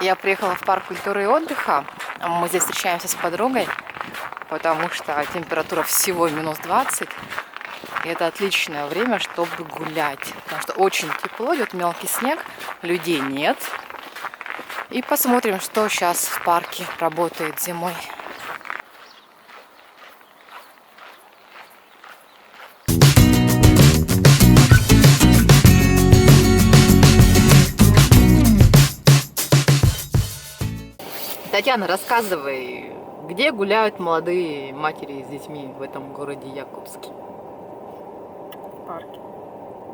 Я приехала в парк культуры и отдыха. Мы здесь встречаемся с подругой, потому что температура всего минус 20. И это отличное время, чтобы гулять. Потому что очень тепло, идет мелкий снег, людей нет. И посмотрим, что сейчас в парке работает зимой. Татьяна, рассказывай, где гуляют молодые матери с детьми в этом городе Якутске? В парке.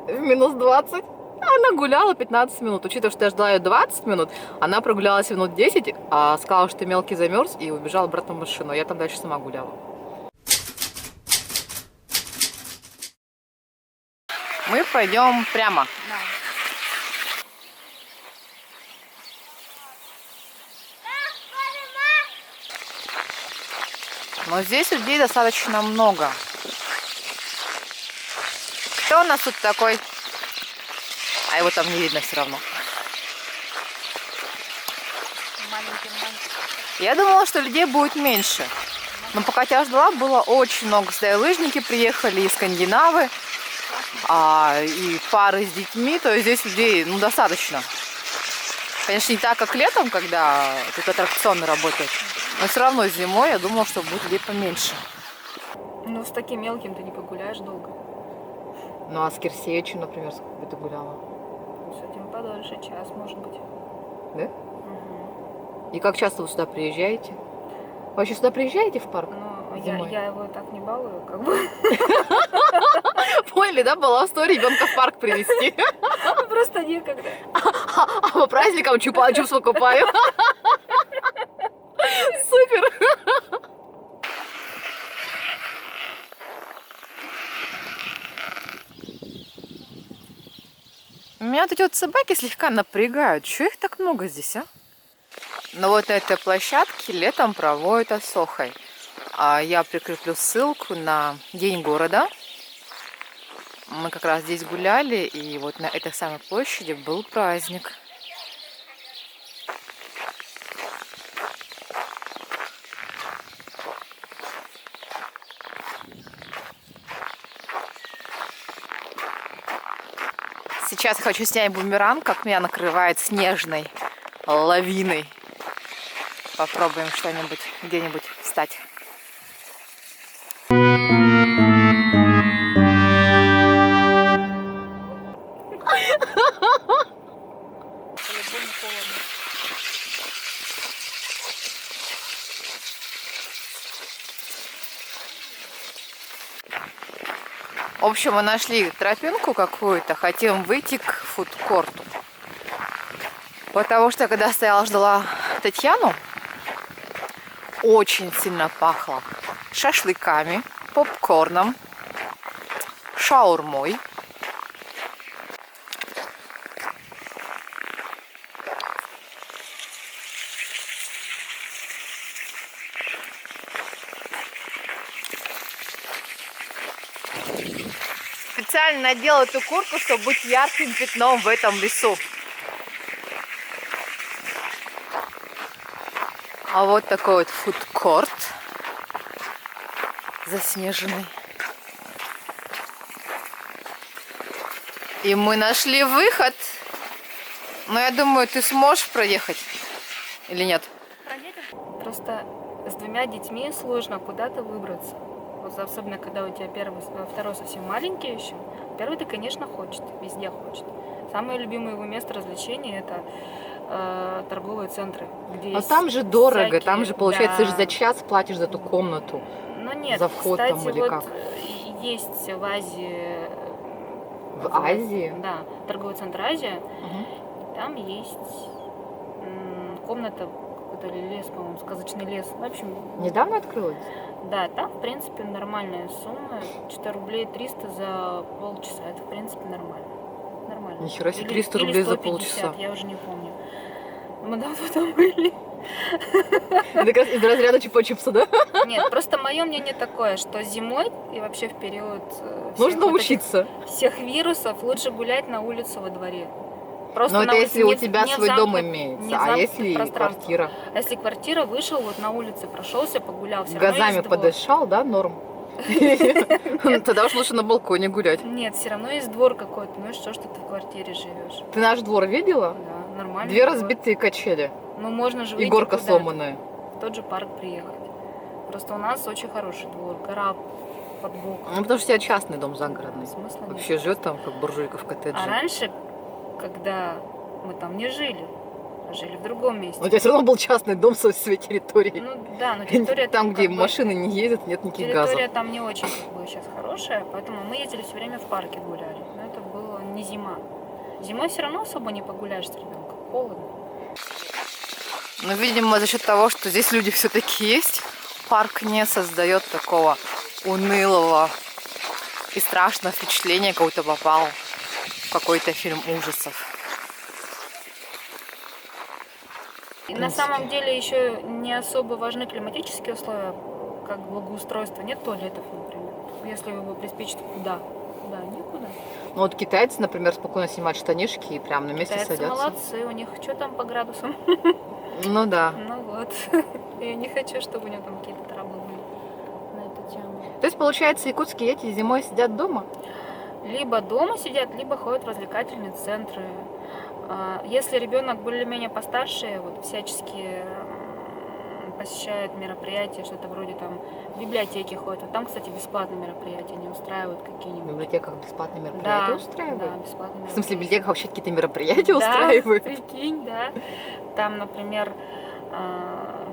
В минус 20. Она гуляла 15 минут. Учитывая, что я ждала ее 20 минут, она прогулялась минут 10, а сказала, что мелкий замерз и убежала обратно в машину. Я там дальше сама гуляла. Мы пойдем прямо. Да. Но здесь людей достаточно много. Кто у нас тут такой? А его там не видно все равно. Маленький мальчик. Я думала, что людей будет меньше. Но пока я ждала, было очень много. Сюда и лыжники приехали, и скандинавы, и пары с детьми. То есть здесь людей достаточно. Конечно, не так, как летом, когда тут аттракционы работают. Но все равно зимой я думала, что будет людей поменьше. Ну, с таким мелким ты не погуляешь долго. Ну а с Кирсеичем, например, сколько ты гуляла? С этим подольше, час, может быть. Да? Угу. И как часто вы сюда приезжаете? Вы вообще сюда приезжаете в парк? Но зимой? я его так не балую, как бы. Поняли, да? Была история ребенка в парк привезти. Просто некогда. А по праздникам чупа-чупс покупаю. Супер! Меня вот эти вот собаки слегка напрягают. Чего их так много здесь, а? Но вот на этой площадке летом проводят осохой. Я прикреплю ссылку на День города. Мы как раз здесь гуляли, и вот на этой самой площади был праздник. Сейчас я хочу снять бумеранг, как меня накрывает снежной лавиной. Попробуем что-нибудь, где-нибудь встать. По-любому холодно. В общем, мы нашли тропинку какую-то, хотим выйти к фудкорту. Потому что, когда стояла, ждала Татьяну, очень сильно пахло шашлыками, попкорном, шаурмой. Специально надела эту куртку, чтобы быть ярким пятном в этом лесу. А вот такой вот фудкорт заснеженный. И мы нашли выход. Но я думаю, ты сможешь проехать или нет? Просто с двумя детьми сложно куда-то выбраться. Вот особенно, когда у тебя второй совсем маленький еще. Первый ты, конечно, хочет, везде хочет. Самое любимое его место развлечения — это торговые центры. Где Но там же дорого, всякие, там же, получается, да. ты же за час платишь за эту комнату. Ну нет, за вход кстати, там или вот как? есть в Азии... В Азии? Да, торговый центр Азия. Угу. Там есть комната, какой-то лес, по-моему, сказочный лес. В общем, Недавно открылась? да, там, в принципе, нормальная сумма. 4 рублей 300 за полчаса. Это, в принципе, нормально. Нормально. Нихера себе, 300 рублей за полчаса. Я уже не помню. Мы давно там были. Это как раз из разряда чупа-чупса, да? Нет, просто мое мнение такое, что зимой и вообще в период Нужно учиться. всех вирусов лучше гулять на улице во дворе. Просто Но на это улице если у нет- тебя нет свой дом замкнут- имеется, нет а замкнутых если пространств. квартира? А если квартира, вышел вот на улице, прошелся, погулял, все равно Газами есть двор. подышал, да, норм? Тогда уж лучше на балконе гулять. Нет, все равно есть двор какой-то. Ну и что ты в квартире живешь? Ты наш двор видела? Да, нормально. Две разбитые качели Ну можно же и выйти горка куда-то, сломанная. в тот же парк приехать. Просто у нас очень хороший двор, гора под боком. Ну, потому что у тебя частный дом загородный. Смысла нет. Вообще живет там, как буржуйка в А коттедже. раньше, когда мы там не жили, а жили в другом месте. Но у тебя все равно был частный дом со своей территорией. Ну да, но территория Там, где как бы- машины не ездят, нет никаких газов. территория там не очень как бы сейчас хорошая, поэтому мы ездили все время в парке гуляли. Но это было не зима. Зимой все равно особо не погуляешь с ребенком, холодно. Но, видимо, за счет того, что здесь люди все-таки есть, парк не создает такого унылого и страшного впечатления, как будто попал в какой-то фильм ужасов. И на самом деле еще не особо важны климатические условия, как благоустройство. Нет туалетов, например. Если вы приспичите, куда? Куда? Никуда. Ну вот китайцы, например, спокойно снимают штанишки и прям на месте Китайцы садятся. молодцы, у них что там по градусам? Ну да. Ну вот. Я не хочу, чтобы у него там какие-то траблы были на эту тему. То есть, получается, якутские дети зимой сидят дома? Либо дома сидят, либо ходят в развлекательные центры. Если ребенок более-менее постарше, вот всячески посещает мероприятия, что-то вроде там в библиотеки ходят. Вот там, кстати, бесплатные мероприятия не устраивают В какие-нибудь. библиотеках бесплатные мероприятия Да, устраивают? да, бесплатные В смысле, в мероприятия. библиотеках вообще какие-то мероприятия Да, устраивают? прикинь, да. Там, например,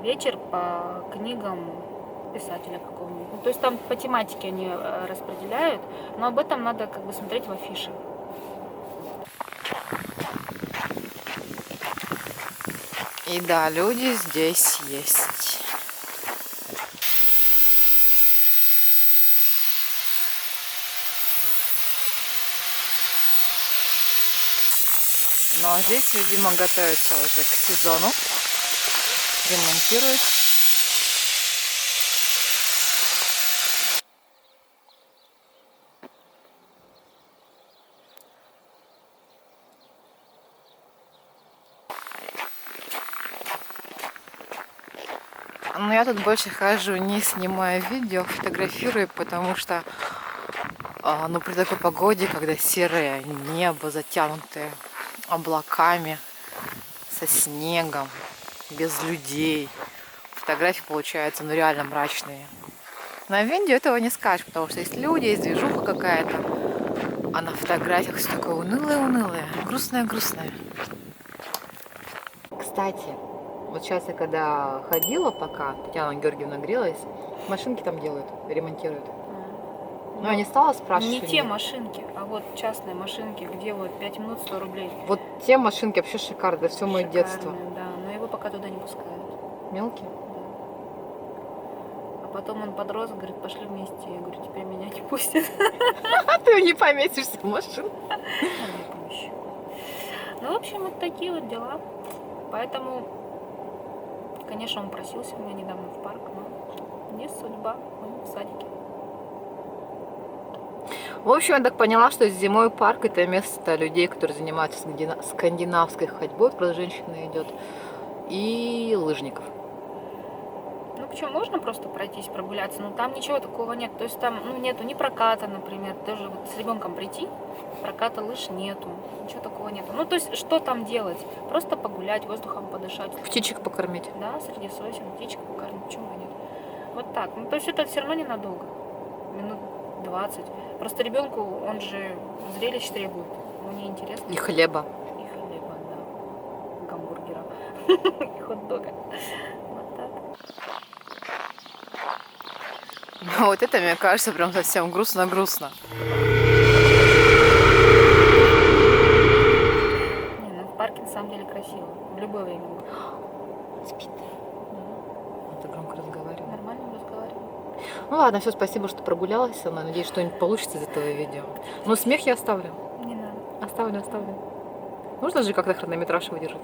вечер по книгам писателя какого-нибудь. Ну, то есть там по тематике они распределяют, но об этом надо как бы смотреть в афише. И да, люди здесь есть. Ну а здесь, видимо, готовятся уже к сезону. Ремонтируют. Но я тут больше хожу, не снимая видео, фотографирую, потому что ну, при такой погоде, когда серое небо, затянутое облаками, со снегом, без людей, фотографии получаются ну реально мрачные. На видео этого не скажешь, потому что есть люди, есть движуха какая-то, а на фотографиях все такое унылое-унылое, грустное-грустное. Кстати, вот сейчас я когда ходила, пока Татьяна Георгиевна грелась, машинки там делают, ремонтируют. Но я не стала спрашивать. Не те машинки, а вот частные машинки, где вот 5 минут 100 рублей. Вот те машинки вообще шикарные, все мое детство. Шикарные, да, но его пока туда не пускают. Мелкие? Да. А потом он подрос, говорит, пошли вместе. Я говорю, теперь меня не пустят. А ты не поместишься в машину. Я не помещу. Ну, в общем, вот такие вот дела. Поэтому, конечно, он просился у меня недавно в парк, но не судьба, он в садике. В общем, я так поняла, что зимой парк это место людей, которые занимаются скандинавской ходьбой, просто женщина идет, и лыжников. Ну, почему можно просто пройтись, прогуляться, но там ничего такого нет. То есть там нету ни проката, например, даже вот с ребенком прийти, проката лыж нету, ничего такого нету. Ну, то есть что там делать? Просто погулять, воздухом подышать. Птичек покормить. Да, среди сосен, птичек покормить, почему бы нет? Вот так. Ну, то есть это все равно ненадолго, минут 20. Просто ребенку, он же зрелищ требует, ему неинтересно. И хлеба. И хлеба, да, гамбургера, и хот-дога. Вот так. Ну, вот это, мне кажется, прям совсем грустно-грустно. Не, ну в парке на самом деле красиво, в любое время. Спит. Это громко разговариваю. Нормально разговариваем. Ну ладно, все, спасибо, что прогулялась со мной. Надеюсь, что-нибудь получится из этого видео. Но смех я оставлю. Не надо. Оставлю. Нужно же как-то хронометраж выдержать.